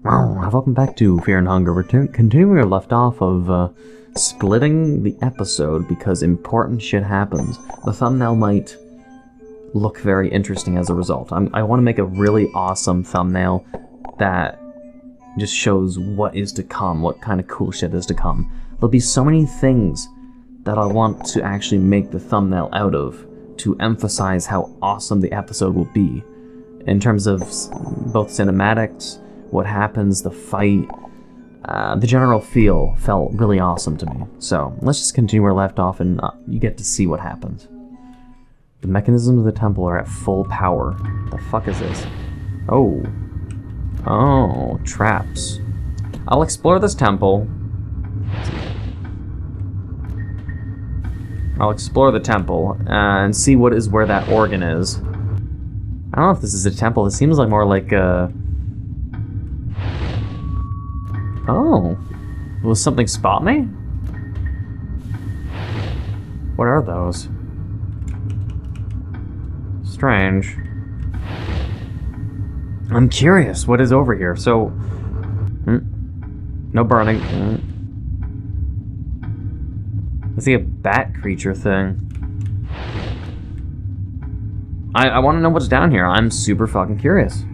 Welcome back to Fear and Hunger. We're continuing where we left off of splitting the episode because important shit happens. The thumbnail might look very interesting as a result. I want to make a really awesome thumbnail that just shows what is to come, what kind of cool shit is to come. There'll be so many things that I want to actually make the thumbnail out of to emphasize how awesome the episode will be. In terms of both cinematics, what happens, the fight, the general feel felt really awesome to me. So let's just continue where we left off and you get to see what happens. The mechanisms of the temple are at full power. The fuck is this? Oh, traps. I'll explore this temple. I'll explore the temple and see what is where that organ is. I don't know if this is a temple. It seems like more like a... Oh, will something spot me? What are those? Strange. I'm curious, what is over here? So, no burning. I see a bat creature thing. I want to know what's down here. I'm super fucking curious.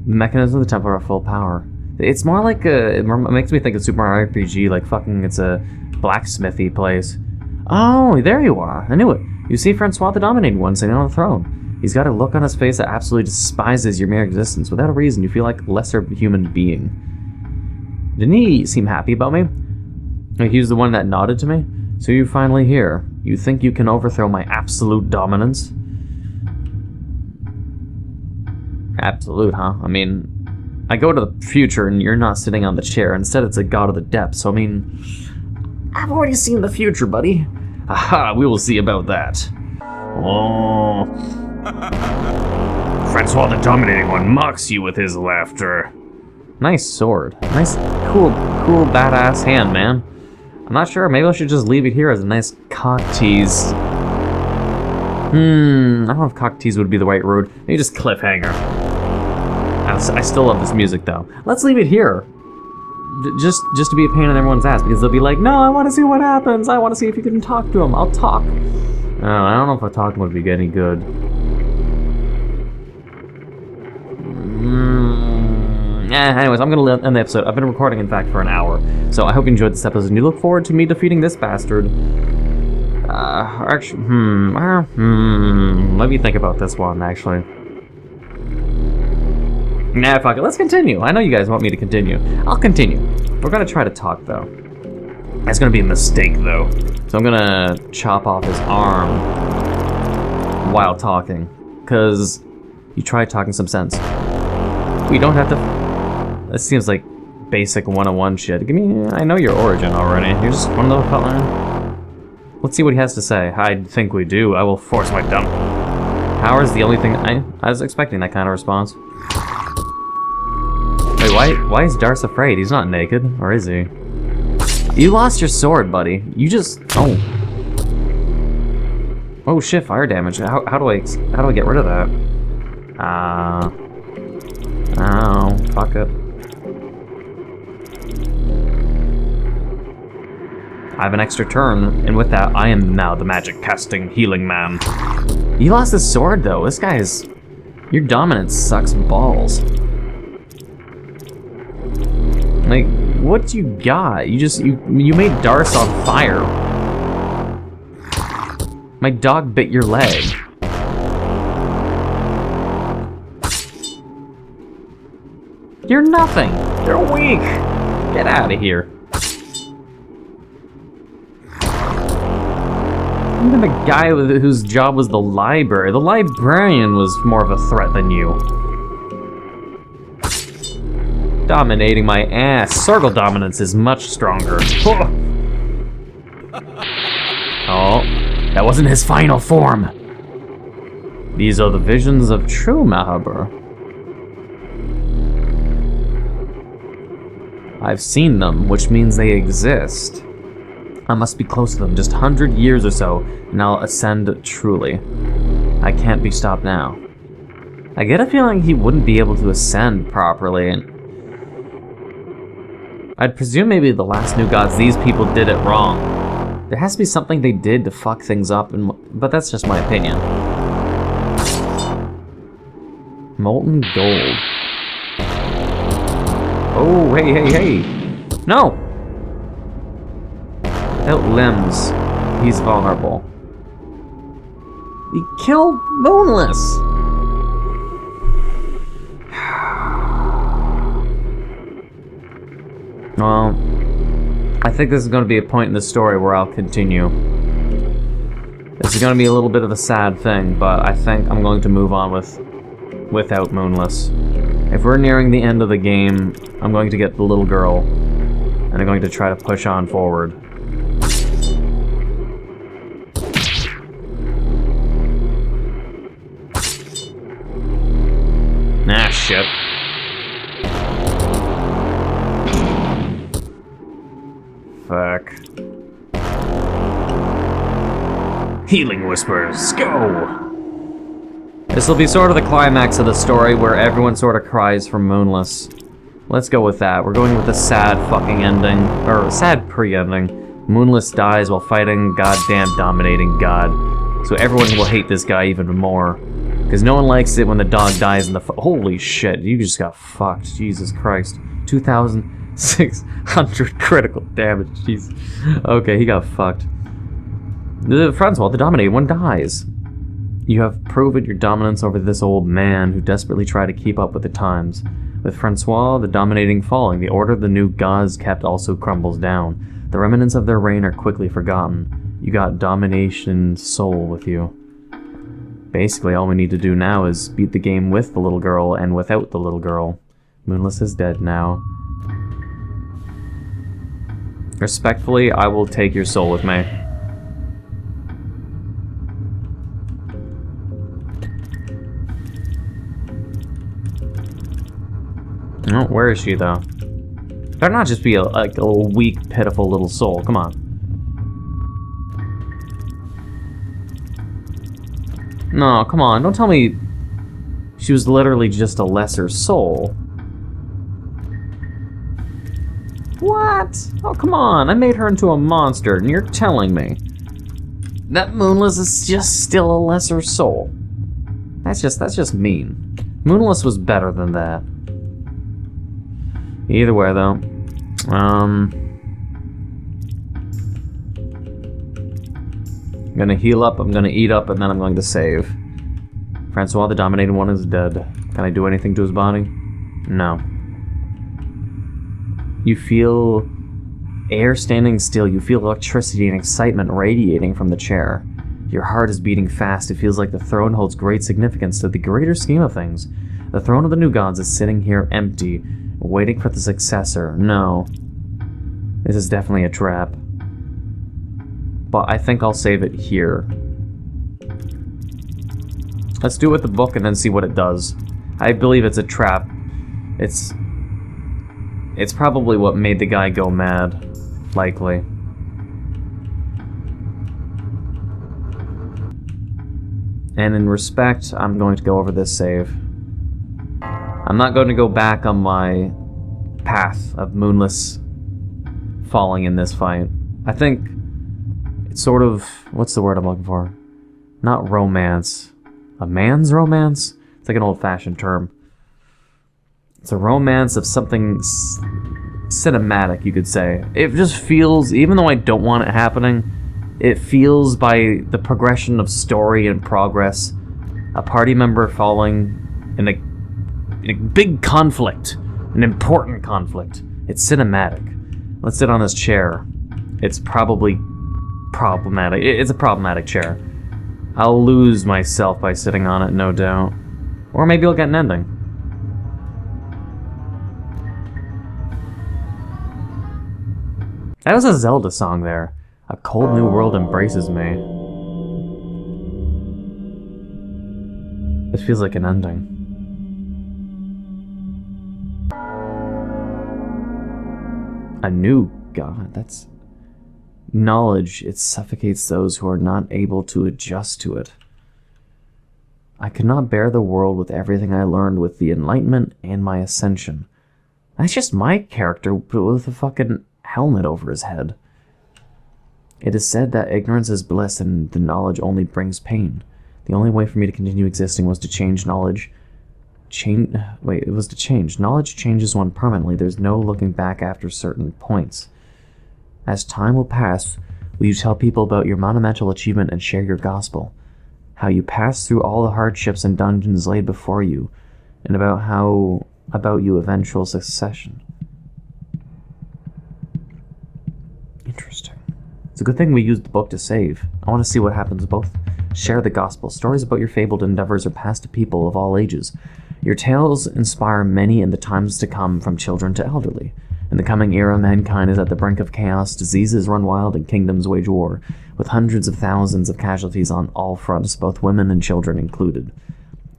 Mechanisms of the temple are at full power. It's more like it makes me think of Super Mario RPG, like fucking it's a blacksmithy place. Oh, there you are. I knew it. You see Francois the Dominating One sitting on the throne. He's got a look on his face that absolutely despises your mere existence. Without a reason, you feel like a lesser human being. Didn't he seem happy about me? Like he was the one that nodded to me? So you're finally here. You think you can overthrow my absolute dominance? Absolute, huh? I mean, I go to the future and you're not sitting on the chair. Instead, it's a god of the depths. So, I mean, I've already seen the future, buddy. Aha, we will see about that. Oh. Francois the Dominating One mocks you with his laughter. Nice sword. Nice, cool, badass hand, man. I'm not sure. Maybe I should just leave it here as a nice cock tease. I don't know if cock tease would be the right word. Maybe just cliffhanger. I still love this music, though. Let's leave it here. Just to be a pain in everyone's ass, because they'll be like, no, I want to see what happens. I want to see if you can talk to him. I'll talk. I don't know if I talk would be any good. Anyways, I'm going to end the episode. I've been recording, in fact, for an hour. So I hope you enjoyed this episode, and you look forward to me defeating this bastard. Actually, let me think about this one, actually. Nah, fuck it. Let's continue. I know you guys want me to continue. I'll continue. We're gonna try to talk, though. That's gonna be a mistake, though. So I'm gonna chop off his arm while talking. Because you tried talking some sense. We don't have to... This seems like basic 101 shit. Give me... I know your origin already. You're just one of those... Let's see what he has to say. I think we do. I will force my dumb... Power is the only thing... I was expecting that kind of response. Wait, why is Darce afraid? He's not naked, or is he? You lost your sword, buddy. You just... Oh. Oh shit, fire damage. How do I get rid of that? Oh, fuck it. I have an extra turn, and with that, I am now the magic-casting healing man. You lost his sword, though. This guy is... Your dominance sucks balls. Like, what you got? You made Darce on fire. My dog bit your leg. You're nothing. You're weak. Get out of here. Even the guy whose job was the library. The librarian was more of a threat than you. Dominating my ass. Circle dominance is much stronger. Oh, that wasn't his final form. These are the visions of true Mahaber. I've seen them, which means they exist. I must be close to them, just 100 years or so, and I'll ascend truly. I can't be stopped now. I get a feeling he wouldn't be able to ascend properly, and I'd presume maybe the last New Gods, these people did it wrong. There has to be something they did to fuck things up, but that's just my opinion. Molten gold. Oh, hey, hey, hey! No! Without limbs, he's vulnerable. He killed Moonless! Well, I think this is going to be a point in the story where I'll continue. This is going to be a little bit of a sad thing, but I think I'm going to move on without Moonless. If we're nearing the end of the game, I'm going to get the little girl, and I'm going to try to push on forward. Ah, shit. Fuck. Healing Whispers, go! This will be sort of the climax of the story where everyone sort of cries for Moonless. Let's go with that. We're going with a sad fucking ending, or sad pre-ending. Moonless dies while fighting goddamn dominating god. So everyone will hate this guy even more. Because no one likes it when the dog dies in the holy shit, you just got fucked. Jesus Christ. 2,600 critical damage, jeez. Okay, he got fucked. Francois, the dominated one, dies. You have proven your dominance over this old man who desperately tried to keep up with the times. With Francois, the dominating falling, the order the New Gods kept also crumbles down. The remnants of their reign are quickly forgotten. You got domination soul with you. Basically, all we need to do now is beat the game with the little girl and without the little girl. Moonless is dead now. Respectfully, I will take your soul with me. Oh, where is she, though? Better not just be a weak, pitiful little soul. Come on. No, come on. Don't tell me she was literally just a lesser soul. What? Oh, come on. I made her into a monster, and you're telling me that Moonless is just still a lesser soul. That's just mean. Moonless was better than that. Either way, though, I'm gonna heal up, I'm gonna eat up, and then I'm going to save. Francois, the dominated one, is dead. Can I do anything to his body? No. You feel air standing still. You feel electricity and excitement radiating from the chair. Your heart is beating fast. It feels like the throne holds great significance to the greater scheme of things. The throne of the New Gods is sitting here empty, waiting for the successor. No. This is definitely a trap. But I think I'll save it here. Let's do it with the book and then see what it does. I believe it's a trap. It's probably what made the guy go mad. Likely. And in respect, I'm going to go over this save. I'm not going to go back on my path of Moonless falling in this fight. I think it's sort of, what's the word I'm looking for? Not romance. A man's romance? It's like an old-fashioned term. It's a romance of something cinematic, you could say. It just feels, even though I don't want it happening, it feels by the progression of story and progress, a party member falling in a big conflict, an important conflict. It's cinematic. Let's sit on this chair. It's probably problematic. It's a problematic chair. I'll lose myself by sitting on it, no doubt. Or maybe I'll get an ending. That was a Zelda song there. A cold new world embraces me. This feels like an ending. A new god, that's... knowledge, it suffocates those who are not able to adjust to it. I could not bear the world with everything I learned with the Enlightenment and my Ascension. That's just my character, but with a fucking helmet over his head. It is said that ignorance is bliss and the knowledge only brings pain. The only way for me to continue existing was to change knowledge. It was to change. Knowledge changes one permanently. There's no looking back after certain points. As time will pass, will you tell people about your monumental achievement and share your gospel? How you passed through all the hardships and dungeons laid before you, and about your eventual succession. Interesting. It's a good thing we used the book to save. I want to see what happens both. Share the gospel. Stories about your fabled endeavors are passed to people of all ages. Your tales inspire many in the times to come, from children to elderly. In the coming era, mankind is at the brink of chaos, diseases run wild, and kingdoms wage war, with hundreds of thousands of casualties on all fronts, both women and children included.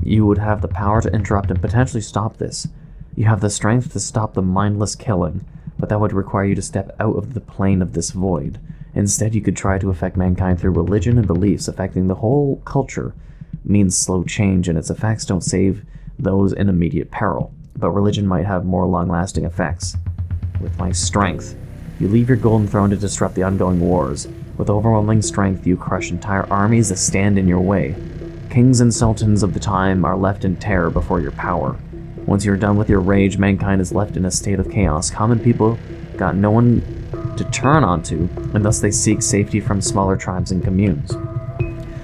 You would have the power to interrupt and potentially stop this. You have the strength to stop the mindless killing, but that would require you to step out of the plane of this void. Instead, you could try to affect mankind through religion and beliefs. Affecting the whole culture means slow change, and its effects don't save those in immediate peril. But religion might have more long-lasting effects. With my strength, you leave your golden throne to disrupt the ongoing wars. With overwhelming strength, you crush entire armies that stand in your way. Kings and sultans of the time are left in terror before your power. Once you're done with your rage, mankind is left in a state of chaos. Common people got no one to turn onto, and thus they seek safety from smaller tribes and communes.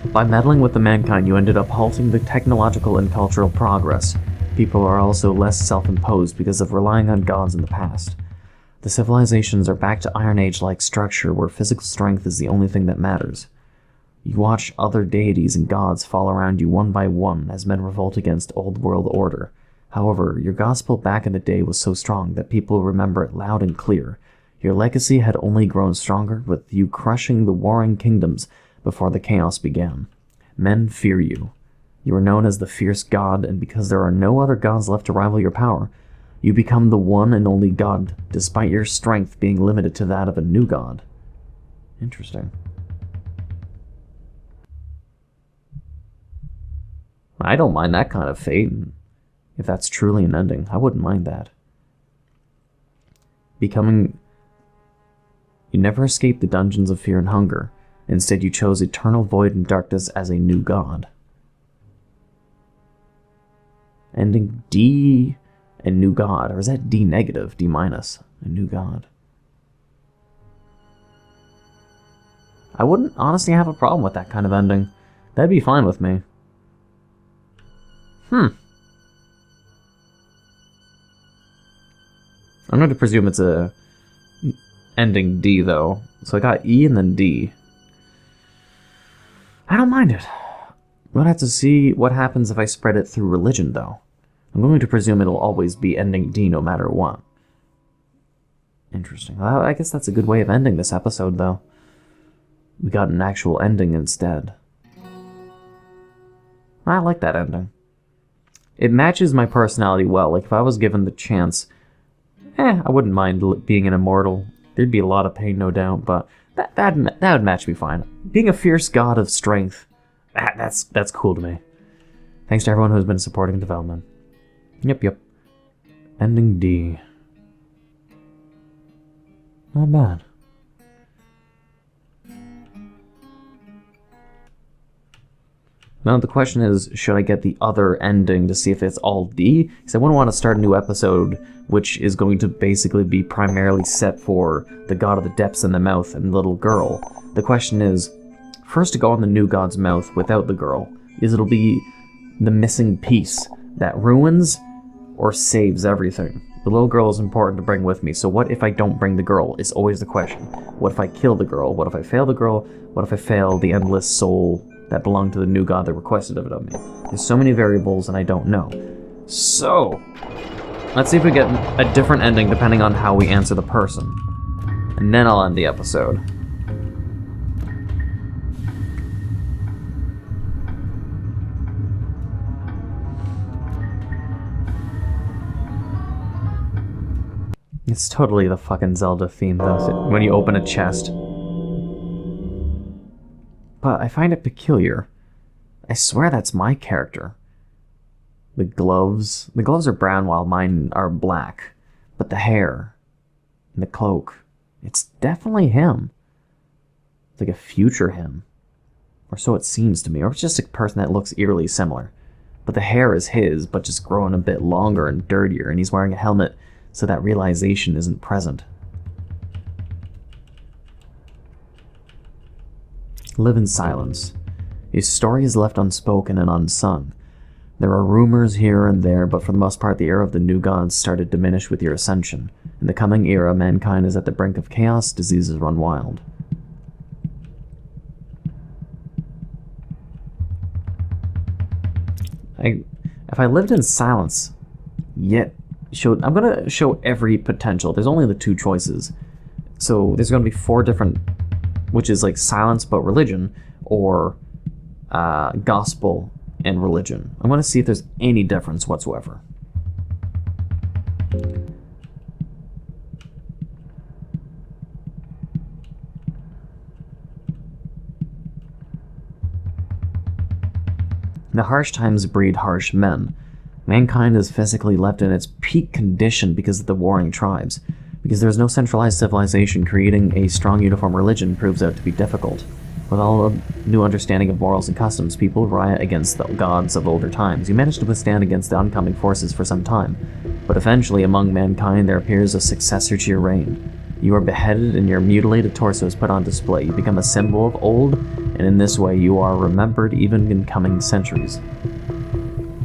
By meddling with the mankind, you ended up halting the technological and cultural progress. People are also less self-imposed because of relying on gods in the past. The civilizations are back to Iron Age-like structure, where physical strength is the only thing that matters. You watch other deities and gods fall around you one by one as men revolt against old world order. However, your gospel back in the day was so strong that people remember it loud and clear. Your legacy had only grown stronger, with you crushing the warring kingdoms before the chaos began. Men fear you. You are known as the fierce god, and because there are no other gods left to rival your power, you become the one and only god, despite your strength being limited to that of a new god. Interesting. I don't mind that kind of fate. If that's truly an ending, I wouldn't mind that. You never escaped the dungeons of fear and hunger. Instead, you chose eternal void and darkness as a new god. Ending D and new god. Or is that D negative? D minus. A new god. I wouldn't honestly have a problem with that kind of ending. That'd be fine with me. I'm going to presume it's a ending D, though. So I got E and then D. I don't mind it. We'll have to see what happens if I spread it through religion, though. I'm going to presume it'll always be ending D no matter what. Interesting. Well, I guess that's a good way of ending this episode, though. We got an actual ending instead. I like that ending. It matches my personality well. Like, if I was given the chance, I wouldn't mind being an immortal. There'd be a lot of pain, no doubt, but that would match me fine. Being a fierce god of strength, that's cool to me. Thanks to everyone who's been supporting development. Yep. Ending D. Not bad. Now the question is, should I get the other ending to see if it's all D? Because I wouldn't want to start a new episode which is going to basically be primarily set for the god of the depths in the mouth and the little girl. The question is, first to go on the new god's mouth without the girl, it'll be the missing piece that ruins or saves everything. The little girl is important to bring with me, so what if I don't bring the girl is always the question. What if I kill the girl? What if I fail the girl? What if I fail the endless soul that belonged to the new god that requested it of me? There's so many variables and I don't know. So, let's see if we get a different ending depending on how we answer the person. And then I'll end the episode. It's totally the fucking Zelda theme, though, when you open a chest. But I find it peculiar. I swear that's my character. The gloves are brown while mine are black. But the hair and the cloak, it's definitely him. It's like a future him. Or so it seems to me. Or it's just a person that looks eerily similar. But the hair is his, but just growing a bit longer and dirtier, and he's wearing a helmet so that realization isn't present. Live in silence. His story is left unspoken and unsung. There are rumors here and there, but for the most part the era of the new gods started to diminish with your ascension. In the coming era, mankind is at the brink of chaos, diseases run wild. If I lived in silence, I'm gonna show every potential. There's only the 2 choices. So there's gonna be 4 different, which is like silence but religion, or gospel and religion. I'm gonna see if there's any difference whatsoever. The harsh times breed harsh men. Mankind is physically left in its peak condition because of the warring tribes. Because there is no centralized civilization, creating a strong uniform religion proves out to be difficult. With all a new understanding of morals and customs, people riot against the gods of older times. You manage to withstand against the oncoming forces for some time, but eventually among mankind there appears a successor to your reign. You are beheaded and your mutilated torso is put on display. You become a symbol of old, and in this way you are remembered even in coming centuries.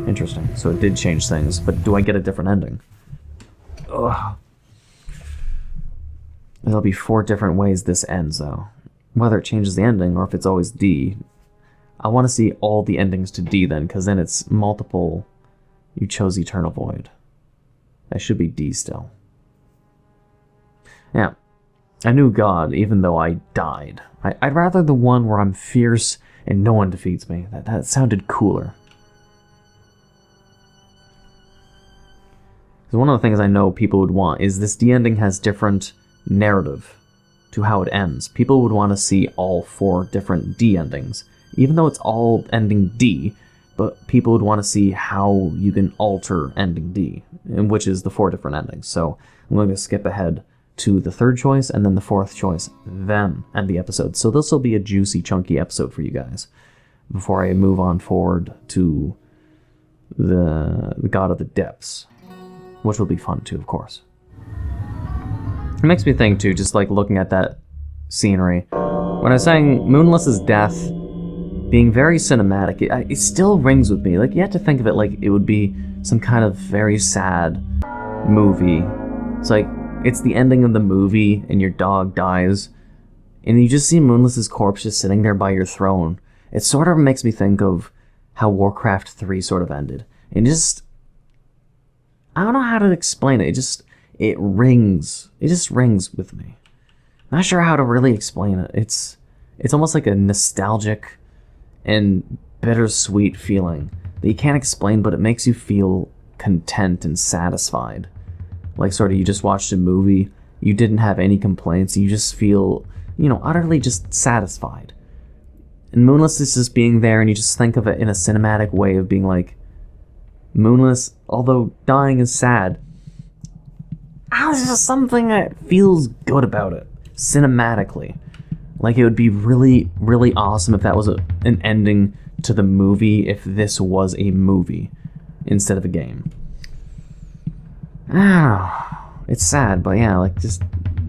Interesting. So it did change things, but do I get a different ending? Ugh. There'll be 4 different ways this ends, though. Whether it changes the ending or if it's always D. I want to see all the endings to D then, because then it's multiple. You chose Eternal Void. That should be D still. Yeah. A new god, even though I died. I'd rather the one where I'm fierce and no one defeats me. That sounded cooler. So one of the things I know people would want is this D ending has different narrative to how it ends. People would want to see all 4 different D endings, even though it's all ending D, but people would want to see how you can alter ending D, which is the 4 different endings. So I'm going to skip ahead to the 3rd choice and then the 4th choice, then end the episode. So this will be a juicy, chunky episode for you guys before I move on forward to the God of the Depths, which will be fun too, of course. It makes me think too, just like looking at that scenery. When I was saying Moonless's death being very cinematic, it still rings with me. Like, you have to think of it like it would be some kind of very sad movie. It's like, it's the ending of the movie and your dog dies, and you just see Moonless's corpse just sitting there by your throne. It sort of makes me think of how Warcraft 3 sort of ended. And just, I don't know how to explain it. It rings. It just rings with me. Not sure how to really explain it. It's almost like a nostalgic and bittersweet feeling that you can't explain, but it makes you feel content and satisfied. Like sort of you just watched a movie, you didn't have any complaints, you just feel, utterly just satisfied. And Moonless is just being there, and you just think of it in a cinematic way of being like, Moonless, although dying is sad, there's just something that feels good about it, cinematically. Like, it would be really, really awesome if that was an ending to the movie, if this was a movie instead of a game. It's sad, but yeah, like, just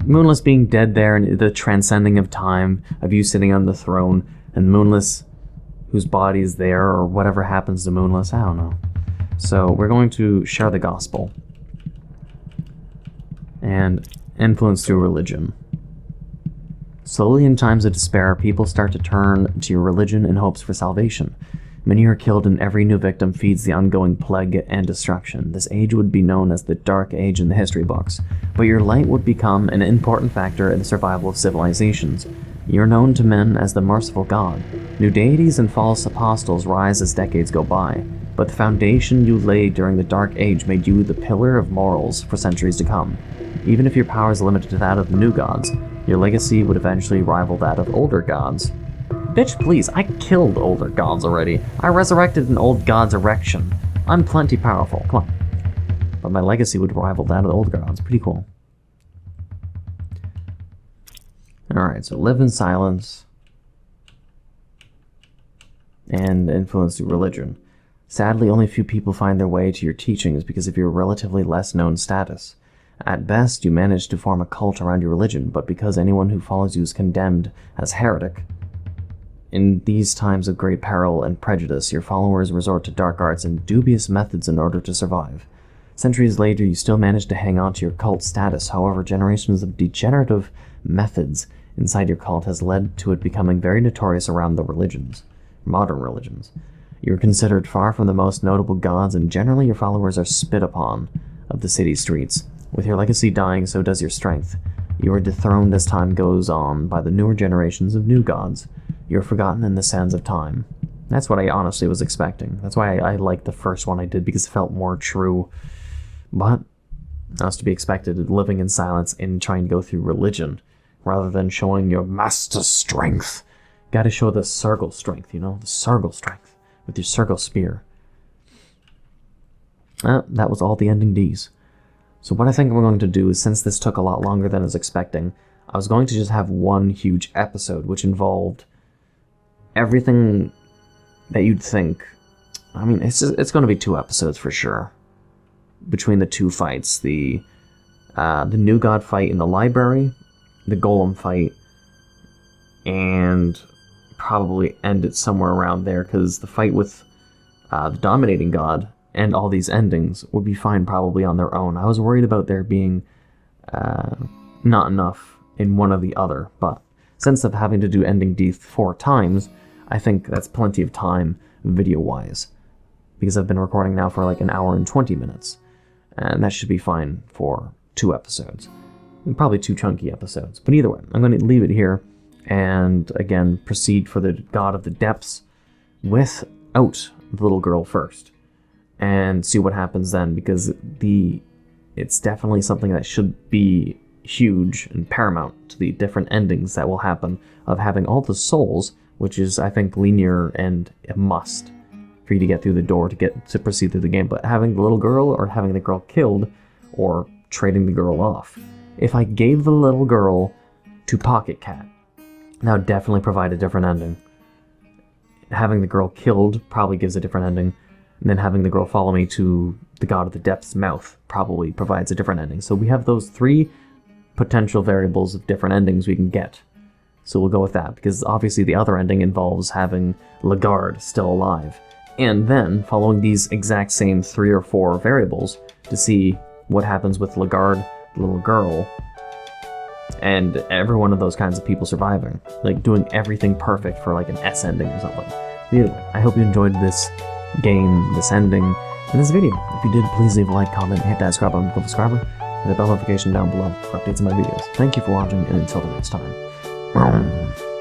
Moonless being dead there, and the transcending of time, of you sitting on the throne, and Moonless, whose body is there, or whatever happens to Moonless, I don't know. So, we're going to share the gospel. And influence through religion. Slowly, in times of despair, people start to turn to your religion in hopes for salvation. Many are killed, and every new victim feeds the ongoing plague and destruction. This age would be known as the Dark Age in the history books, but your light would become an important factor in the survival of civilizations. You're known to men as the merciful God. New deities and false apostles rise as decades go by, but the foundation you laid during the Dark Age made you the pillar of morals for centuries to come. Even if your power is limited to that of the new gods, your legacy would eventually rival that of older gods. Bitch, please, I killed older gods already. I resurrected an old god's erection. I'm plenty powerful, come on. but my legacy would rival that of the old gods. Pretty cool. Alright, so live in silence and influence through religion. Sadly, only a few people find their way to your teachings because of your relatively less known status. At best, you manage to form a cult around your religion, but because anyone who follows you is condemned as heretic, in these times of great peril and prejudice, your followers resort to dark arts and dubious methods in order to survive. Centuries later, you still manage to hang on to your cult status. However, generations of degenerative methods inside your cult has led to it becoming very notorious around the religions, modern religions. You are considered far from the most notable gods, and generally your followers are spit upon of the city streets. With your legacy dying, so does your strength. You are dethroned as time goes on by the newer generations of new gods. You are forgotten in the sands of time. That's what I honestly was expecting. That's why I liked the first one I did, because it felt more true. But that's to be expected, living in silence and trying to go through religion, rather than showing your master strength. Gotta show the Sergal strength, you know? The Sergal strength. With your Sergal spear. That was all the ending Ds. So what I think I'm going to do is, since this took a lot longer than I was expecting, I was going to just have one huge episode, which involved everything that you'd think. I mean, it's going to be 2 episodes for sure. Between the 2 fights, the new god fight in the library, the golem fight, and probably end it somewhere around there, because the fight with the dominating god and all these endings would be fine probably on their own. I was worried about there being not enough in one or the other, but since of having to do ending D 4 times, I think that's plenty of time video-wise, because I've been recording now for like an hour and 20 minutes, and that should be fine for 2 episodes. And probably 2 chunky episodes, but either way, I'm going to leave it here, and again, proceed for the God of the Depths without the little girl first, and see what happens then, because it's definitely something that should be huge and paramount to the different endings that will happen, of having all the souls, which is, I think, linear and a must for you to get through the door to proceed through the game, but having the little girl, or having the girl killed, or trading the girl off. If I gave the little girl to Pocket Cat, that would definitely provide a different ending. Having the girl killed probably gives a different ending, and then having the girl follow me to the God of the Depths' mouth probably provides a different ending. So we have those 3 potential variables of different endings we can get. So we'll go with that, because obviously the other ending involves having Lagarde still alive. And then, following these exact same 3 or 4 variables, to see what happens with Lagarde, the little girl, and every one of those kinds of people surviving. Like, doing everything perfect for like an S ending or something. Either way, I hope you enjoyed this game, this ending, and this video. If you did, please leave a like, comment, hit that subscribe button, become a subscriber, and the bell notification down below for updates on my videos. Thank you for watching, and until the next time.